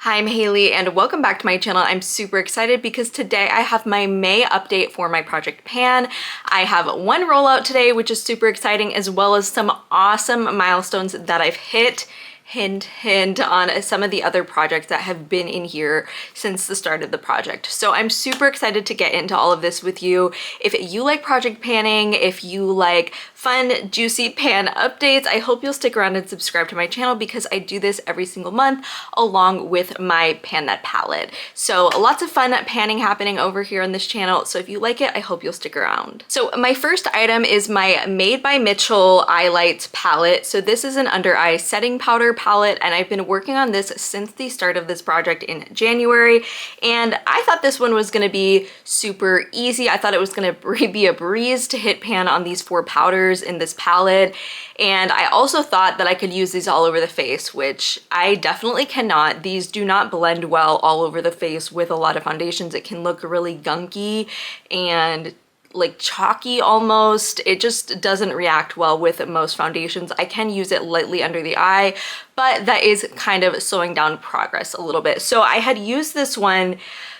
Hi, I'm Haley and welcome back to my channel. I'm super excited because today I have my May update for my Project Pan. I have one rollout today, which is super exciting, as well as some awesome milestones that I've hit. Hint on some of the other projects that have been in here since the start of the project. So I'm super excited to get into all of this with you. If you like project panning, if you like fun, juicy pan updates, I hope you'll stick around and subscribe to my channel because I do this every single month along with my Pan That palette. So lots of fun panning happening over here on this channel. So if you like it, I hope you'll stick around. So my first item is my Made by Mitchell Eye Lights palette. So this is an under eye setting powder palette, and I've been working on this since the start of this project in January, and I thought this one was going to be super easy. I thought it was going to be a breeze to hit pan on these four powders in this palette, and I also thought that I could use these all over the face, which I definitely cannot. These do not blend well all over the face with a lot of foundations. It can look really gunky and like chalky almost. It just doesn't react well with most foundations. I can use it lightly under the eye, but that is kind of slowing down progress a little bit. So I had used this one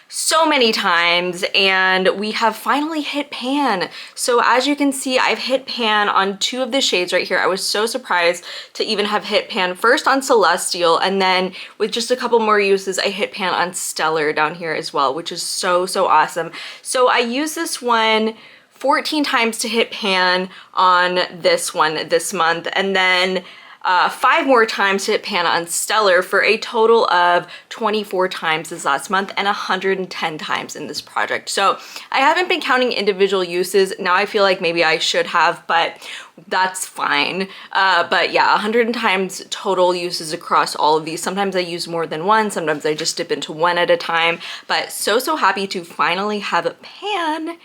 so many times and we have finally hit pan. So as you can see, I've hit pan on two of the shades right here. I was so surprised to even have hit pan first on Celestial, and then with just a couple more uses, I hit pan on Stellar down here as well, which is so awesome. So I use this one 14 times to hit pan on this one this month, and then 5 more times to hit pan on Stellar, for a total of 24 times this last month and 110 times in this project. So I haven't been counting individual uses. Now I feel like maybe I should have, but that's fine. But yeah, 100 times total uses across all of these. Sometimes I use more than one, sometimes I just dip into one at a time, but so happy to finally have a pan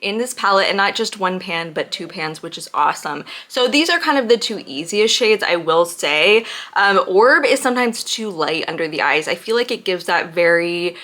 in this palette, and not just one pan but two pans, which is awesome. So these are kind of the two easiest shades, I will say. Orb is sometimes too light under the eyes. I feel like it gives that very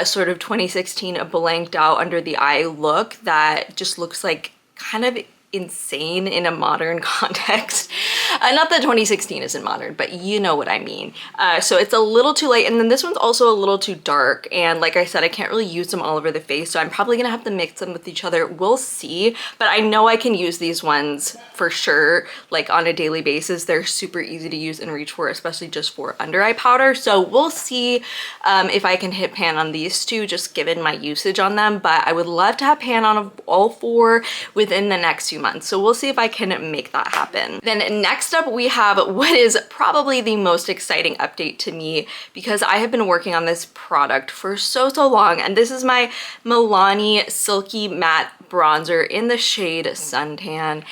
sort of 2016 blanked out under the eye look that just looks like kind of insane in a modern context. Not that 2016 isn't modern, but you know what I mean. So it's a little too light, and then this one's also a little too dark, and like I said, I can't really use them all over the face, so I'm probably gonna have to mix them with each other. We'll see, but I know I can use these ones for sure, like on a daily basis. They're super easy to use and reach for, especially just for under eye powder. So we'll see if I can hit pan on these two, just given my usage on them, but I would love to have pan on all four within the next few months. So we'll see if I can make that happen. Then next up, we have what is probably the most exciting update to me, because I have been working on this product for so long, and this is my Milani Silky Matte Bronzer in the shade Suntan.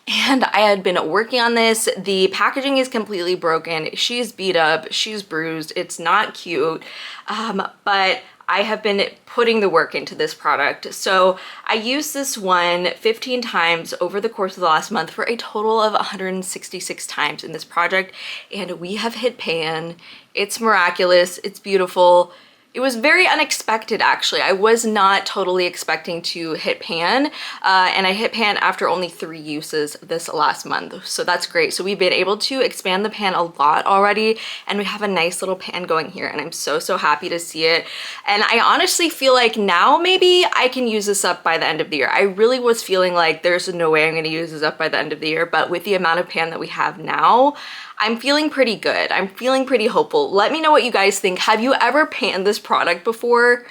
And I had been working on this. The packaging is completely broken. She's beat up, she's bruised, it's not cute, but I have been putting the work into this product. So I used this one 15 times over the course of the last month, for a total of 166 times in this project, and we have hit pan. It's miraculous, it's beautiful. It was very unexpected, actually. I was not totally expecting to hit pan, and I hit pan after only 3 uses this last month, so that's great. So we've been able to expand the pan a lot already, and we have a nice little pan going here, and I'm so happy to see it. And I honestly feel like now maybe I can use this up by the end of the year. I really was feeling like there's no way I'm gonna use this up by the end of the year, but with the amount of pan that we have now, I'm feeling pretty good. I'm feeling pretty hopeful. Let me know what you guys think. Have you ever panned this product before?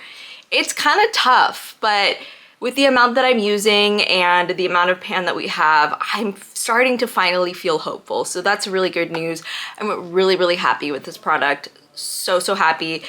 It's kind of tough, but with the amount that I'm using and the amount of pan that we have, I'm starting to finally feel hopeful. So that's really good news. I'm really happy with this product. So happy.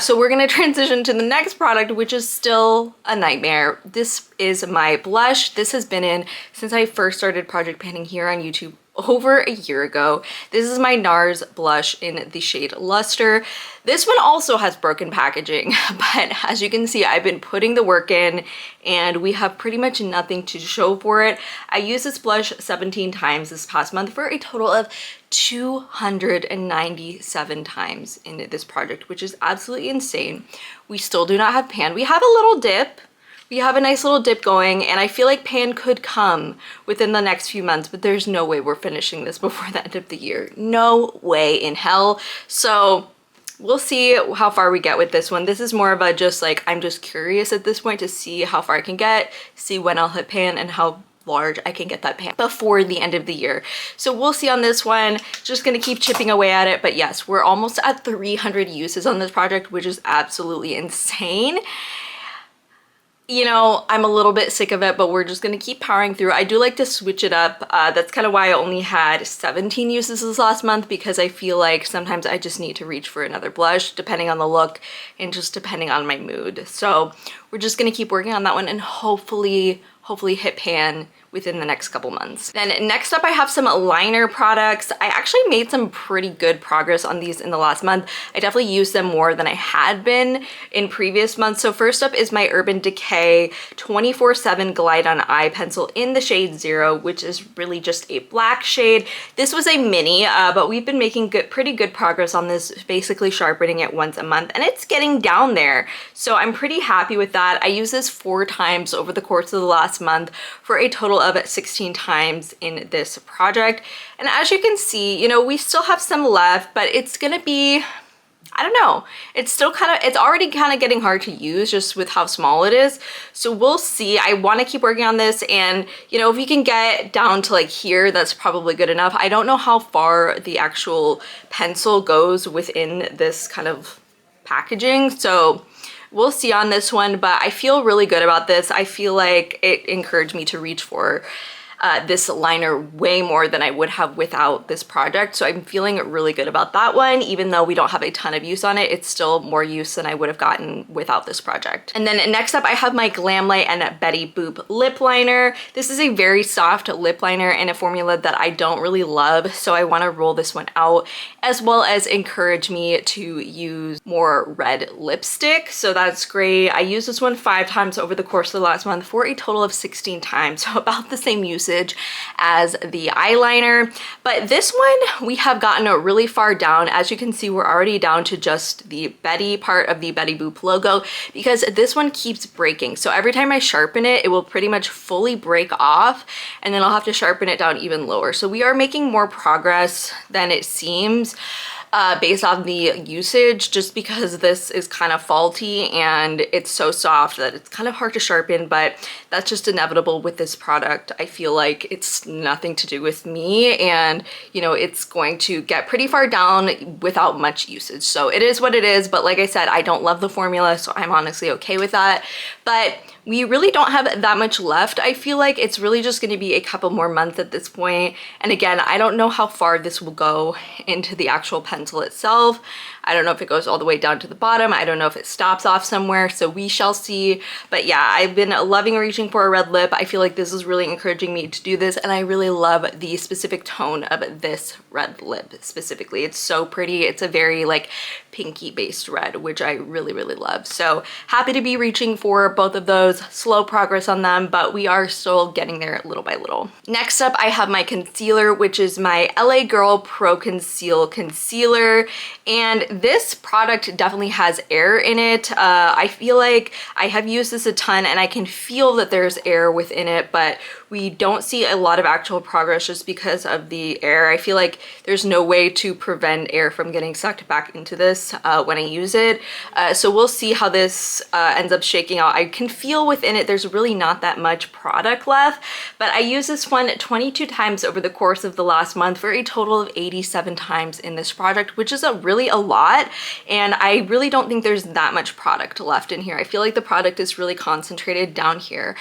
So we're gonna transition to the next product, which is still a nightmare. This is my blush. This has been in since I first started project panning here on YouTube over a year ago. This is my NARS blush in the shade Luster. This one also has broken packaging, but as you can see, I've been putting the work in and we have pretty much nothing to show for it. I used this blush 17 times this past month, for a total of 297 times in this project, which is absolutely insane. We still do not have pan. We have a little dip. We have a nice little dip going, and I feel like pan could come within the next few months, but there's no way we're finishing this before the end of the year. No way in hell. So we'll see how far we get with this one. This is more of a just like, I'm just curious at this point to see how far I can get, see when I'll hit pan and how large I can get that pan before the end of the year. So we'll see on this one. Just gonna keep chipping away at it. But yes, we're almost at 300 uses on this project, which is absolutely insane. You know, I'm a little bit sick of it, but we're just gonna keep powering through. I do like to switch it up. That's kind of why I only had 17 uses this last month, because I feel like sometimes I just need to reach for another blush depending on the look and just depending on my mood. So we're just gonna keep working on that one and hopefully hit pan within the next couple months. Then next up, I have some liner products. I actually made some pretty good progress on these in the last month. I definitely used them more than I had been in previous months. So first up is my Urban Decay 24/7 Glide on Eye Pencil in the shade 0, which is really just a black shade. This was a mini, but we've been making pretty good progress on this, basically sharpening it once a month, and it's getting down there. So I'm pretty happy with that. I used this 4 times over the course of the last month for a total of 16 times in this project. And as you can see, you know, we still have some left, but it's gonna be, I don't know, it's still it's already kind of getting hard to use just with how small it is. So we'll see. I want to keep working on this, and you know, if we can get down to like here, that's probably good enough. I don't know how far the actual pencil goes within this kind of packaging, so we'll see on this one, but I feel really good about this. I feel like it encouraged me to reach for this liner way more than I would have without this project. So I'm feeling really good about that one. Even though we don't have a ton of use on it, it's still more use than I would have gotten without this project. And then next up, I have my Glamlight and Betty Boop lip liner. This is a very soft lip liner in a formula that I don't really love. So I want to roll this one out, as well as encourage me to use more red lipstick. So that's great. I used this one 5 times over the course of the last month for a total of 16 times. So about the same usage as the eyeliner. But this one, we have gotten really far down. As you can see, we're already down to just the Betty part of the Betty Boop logo, because this one keeps breaking. So every time I sharpen it, it will pretty much fully break off, and then I'll have to sharpen it down even lower. So we are making more progress than it seems. Based on the usage, just because this is kind of faulty and it's so soft that it's kind of hard to sharpen, but that's just inevitable with this product. I feel like it's nothing to do with me, and you know, it's going to get pretty far down without much usage. So it is what it is, but like I said, I don't love the formula, so I'm honestly okay with that. But we really don't have that much left. I feel like it's really just going to be a couple more months at this point. And again, I don't know how far this will go into the actual pencil itself. I don't know if it goes all the way down to the bottom. I don't know if it stops off somewhere, so we shall see. But yeah, I've been loving reaching for a red lip. I feel like this is really encouraging me to do this, and I really love the specific tone of this red lip specifically. It's so pretty. It's a very like pinky based red, which I really, really love. So happy to be reaching for both of those. Slow progress on them, but we are still getting there little by little. Next up, I have my concealer, which is my LA Girl Pro Conceal Concealer. And this product definitely has air in it. I feel like I have used this a ton and I can feel that there's air within it, but we don't see a lot of actual progress just because of the air. I feel like there's no way to prevent air from getting sucked back into this when I use it. So we'll see how this ends up shaking out. I can feel within it there's really not that much product left, but I used this one 22 times over the course of the last month for a total of 87 times in this project, which is really a lot. And I really don't think there's that much product left in here. I feel like the product is really concentrated down here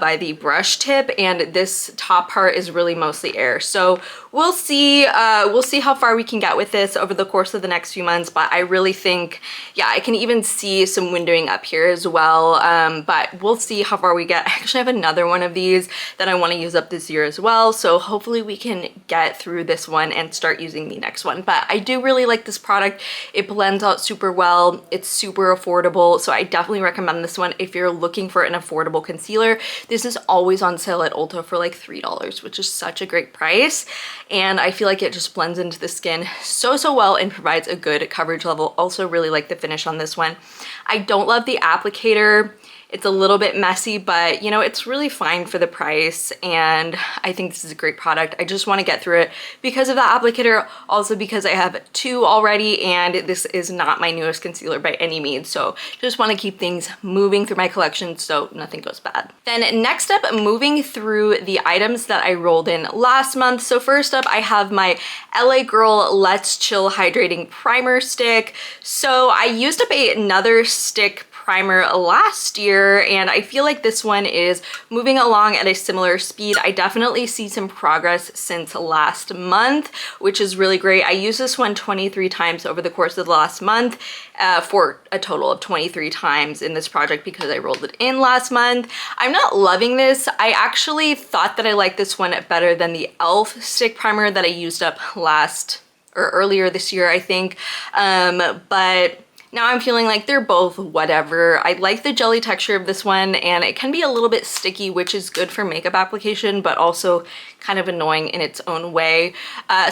by the brush tip, and this top part is really mostly air. So we'll see how far we can get with this over the course of the next few months, but I really think, yeah, I can even see some windowing up here as well, but we'll see how far we get. I actually have another one of these that I want to use up this year as well, so hopefully we can get through this one and start using the next one. But I do really like this product. It blends out super well. It's super affordable, so I definitely recommend this one if you're looking for an affordable concealer. This is always on sale at Ulta for like $3, which is such a great price. and I feel like it just blends into the skin so well and provides a good coverage level. Also really like the finish on this one. I don't love the applicator. It's a little bit messy, but you know, it's really fine for the price, and I think this is a great product. I just want to get through it because of the applicator, also because I have 2 already, and this is not my newest concealer by any means, so just want to keep things moving through my collection so nothing goes bad. Then next up, moving through the items that I rolled in last month. So first up, I have my LA Girl Let's Chill Hydrating Primer Stick. So I used up another stick primer last year, and I feel like this one is moving along at a similar speed. I definitely see some progress since last month, which is really great. I used this one 23 times over the course of the last month, for a total of 23 times in this project because I rolled it in last month. I'm not loving this. I actually thought that I liked this one better than the e.l.f. stick primer that I used up earlier this year, I think. But now I'm feeling like they're both whatever. I like the jelly texture of this one, and it can be a little bit sticky, which is good for makeup application, but also kind of annoying in its own way.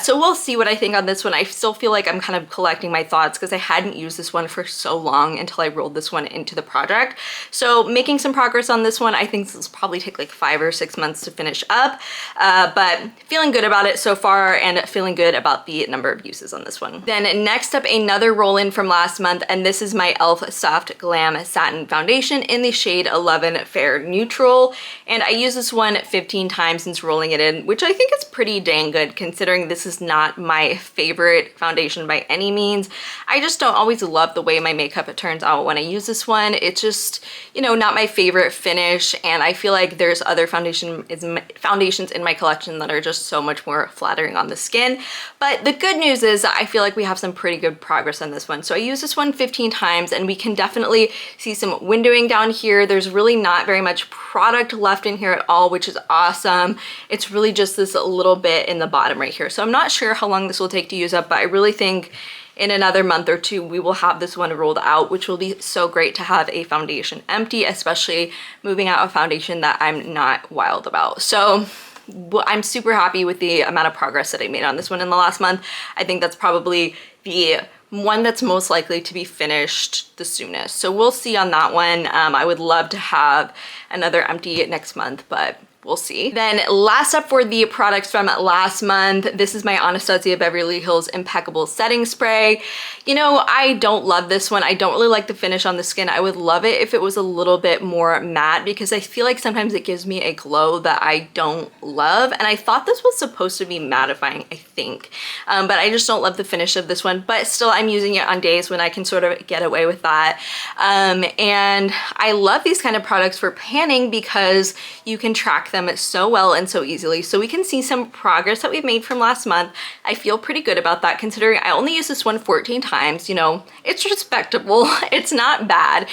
So we'll see what I think on this one. I still feel like I'm kind of collecting my thoughts because I hadn't used this one for so long until I rolled this one into the project. So making some progress on this one. I think this will probably take like 5 or 6 months to finish up, but feeling good about it so far and feeling good about the number of uses on this one. Then next up, another roll-in from last month, and this is my e.l.f. Soft Glam Satin Foundation in the shade 11 Fair Neutral. And I used this one 15 times since rolling it in, which I think is pretty dang good considering this is not my favorite foundation by any means. I just don't always love the way my makeup turns out when I use this one. It's just, you know, not my favorite finish, and I feel like there's other foundations in my collection that are just so much more flattering on the skin. But the good news is I feel like we have some pretty good progress on this one. So I used this one 15 times, and we can definitely see some windowing down here. There's really not very much product left in here at all, which is awesome. It's really just this little bit in the bottom right here. So I'm not sure how long this will take to use up, but I really think in another month or 2 we will have this one rolled out, which will be so great to have a foundation empty, especially moving out a foundation that I'm not wild about. So I'm super happy with the amount of progress that I made on this one in the last month. I think that's probably the one that's most likely to be finished the soonest. So we'll see on that one. I would love to have another empty next month, but we'll see. Then last up for the products from last month, this is my Anastasia Beverly Hills Impeccable Setting Spray. You know, I don't love this one. I don't really like the finish on the skin. I would love it if it was a little bit more matte because I feel like sometimes it gives me a glow that I don't love. And I thought this was supposed to be mattifying, I think. But I just don't love the finish of this one. But still, I'm using it on days when I can sort of get away with that. And I love these kind of products for panning because you can track them so well and so easily. So we can see some progress that we've made from last month. I feel pretty good about that considering I only used this one 14 times. You know, it's respectable. It's not bad.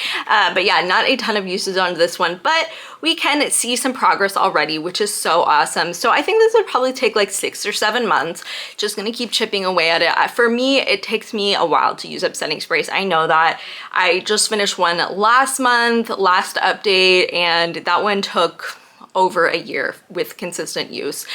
But yeah, not a ton of uses on this one, but we can see some progress already, which is so awesome. So I think this would probably take like 6 or 7 months. Just gonna keep chipping away at it. For me, it takes me a while to use up setting sprays. I know that. I just finished one last month, last update, and that one took over a year with consistent use.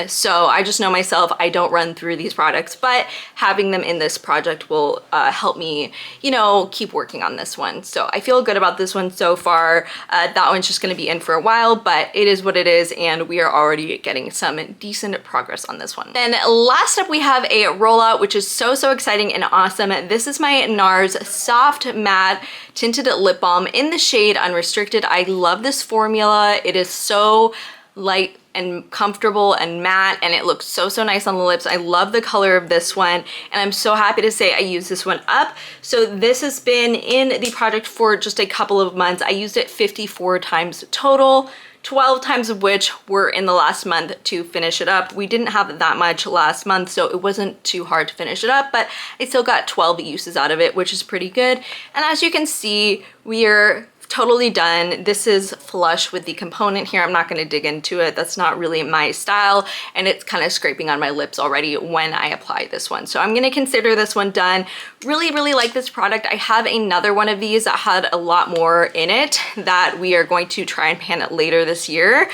So I just know myself, I don't run through these products, but having them in this project will help me, you know, keep working on this one. So I feel good about this one so far. That one's just gonna be in for a while, but it is what it is, and we are already getting some decent progress on this one. Then last up, we have a rollout, which is so exciting and awesome. This is my NARS Soft Matte Tinted Lip Balm in the shade Unrestricted. I love this formula. It is so light and comfortable and matte, and it looks so nice on the lips. I love the color of this one, and I'm so happy to say I used this one up. So this has been in the project for just a couple of months. I used it 54 times total, 12 times of which were in the last month to finish it up. We didn't have that much last month, so it wasn't too hard to finish it up, but I still got 12 uses out of it, which is pretty good. And as you can see, we are totally done. This is flush with the component here. I'm not going to dig into it. That's not really my style, and it's kind of scraping on my lips already when I apply this one. So I'm going to consider this one done. Really, really like this product. I have another one of these that had a lot more in it that we are going to try and pan it later this year.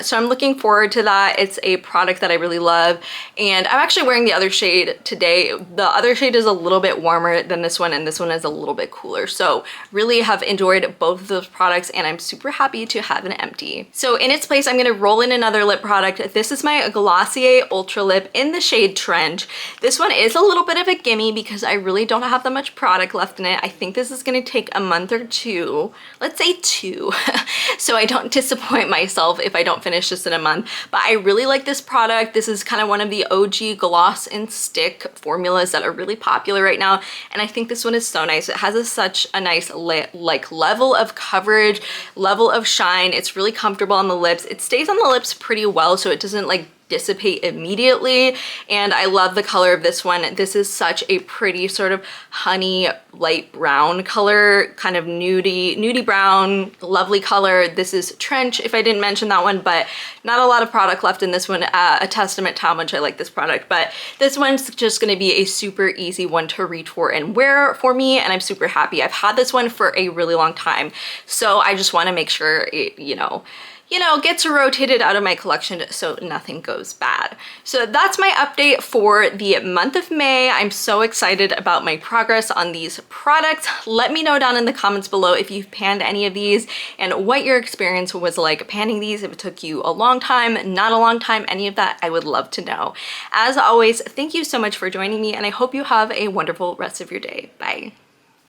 So I'm looking forward to that. It's a product that I really love, and I'm actually wearing the other shade today. The other shade is a little bit warmer than this one, and this one is a little bit cooler. So really have enjoyed both of those products, and I'm super happy to have an Empty. So in its place, I'm going to roll in another lip product. This is my Glossier Ultra Lip in the shade Trench. This one is a little bit of a gimme because I really don't have that much product left in it. I think this is going to take a month or two, let's say 2, so I don't disappoint myself if I don't finish this in a month. But I really like this product. This is kind of one of the OG gloss and stick formulas that are really popular right now, and I think this one is so nice. It has such a nice like level of coverage, level of shine. It's really comfortable on the lips. It stays on the lips pretty well, so it doesn't like dissipate immediately, and I love the color of this one. This is such a pretty sort of honey light brown color, kind of nudie brown, lovely color. This is Trench, if I didn't mention that one, but not a lot of product left in this one, a testament to how much I like this product. But this one's just going to be a super easy one to reach for and wear for me, and I'm super happy. I've had this one for a really long time, so I just want to make sure it, gets rotated out of my collection so nothing goes bad. So that's my update for the month of May. I'm so excited about my progress on these products. Let me know down in the comments below if you've panned any of these and what your experience was like panning these, if it took you a long time, not a long time, any of that, I would love to know. As always, thank you so much for joining me, and I hope you have a wonderful rest of your day. Bye.